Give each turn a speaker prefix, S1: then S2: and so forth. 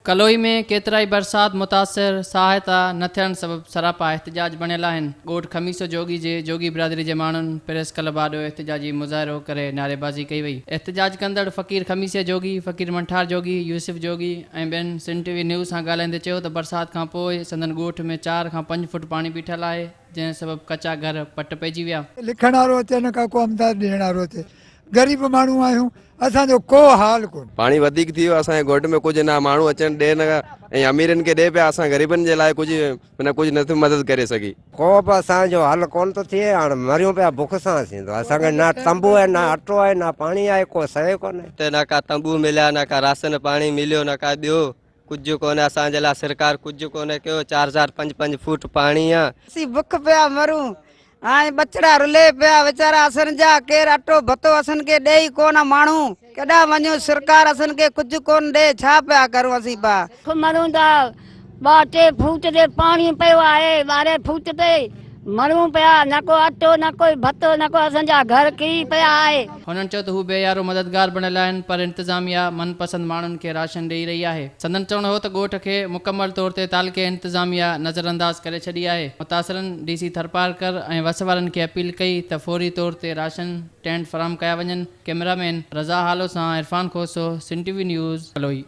S1: कलोई में केतराई बरसात मुतासिर सहायता न थियण सबब सरापा एहतजाज बणियल आहिनि। ॻोठ खमीसो जोगी जे जोगी बिरादरी जे माण्हुनि प्रेस क्लब आॾो एहतजाजी मुज़ाहिरो करे नारेबाज़ी कई वई। एहतजाज कंदड़ फ़कीर खमीसे जोगी, फ़कीर मंठार जोगी, यूसुफ जोगी ऐं ॿियनि सिंध टीवी न्यूज़ सां ॻाल्हाईंदे चयो त बरसात खां पोइ संदन ॻोठ में 4 खां 5 फुट पाणी बीठल आहे, जंहिं सबब कचा घर पट पइजी विया।
S2: लिखण वारो अचे न का को अमदाद ॾियण वारो अचे, ग़रीब माण्हू आहियूं, असांजो को हाल कोन।
S3: पानी वधीक थी वियो असांजे ॻोठ में, कुझु न माण्हू अचनि ॾे न ऐं अमीरनि खे ॾे पिया, असां ग़रीबनि जे लाइ कुझु नथी मदद करे सघी।
S4: को बि असांजो हल कोन थो थिए, हाणे मरियूं पिया बुख सां थींदो। असांखे न तंबू आहे, न अटो आहे, न पाणी आहे, को शइ कोन्हे।
S5: हिते न का तंबू मिलिया, न का राशन पाणी मिलियो, न का ॿियो कुझु कोन्हे। असांजे लाइ सरकार कुझु कोन्हे कयो। 4-4 5-5 फुट पाणी आहे।
S6: असीं बुख पिया मरूं, हाणे बचड़ा रुले पिया वीचारा, असन जा केरु अटो भतो असन खे ॾे ई कोन। माण्हू केॾा वञूं, सरकार असन खे कुझु कोन ॾे, छा पिया करूं असीं पिया
S7: मरूं था। 2-3 फुट ते पाणी पियो आहे, 12 फुट ते मरूं पिया, न को अटो, न कोई भतो, न को असांजा घर किरी पिया आहे।
S1: हुननि चयो त हू बेयारो मददगार बणियल आहिनि, पर इंतिज़ामिया मनपसंद माण्हुनि खे राशन ॾेई रही आहे। संदन चवणो हो त ॻोठ खे मुकमल तौर ते तालके इंतिज़ामिया नज़रअंदाज करे छॾी आहे। मुतासिरनि डीसी थरपारकर ऐं वसवारनि खे अपील कई त फौरी तौर ते राशन टेंट फराहम कया वञनि। कैमरामैन रज़ा हालो सां इरफान खोसो, सिंध टीवी न्यूज़, कलोई।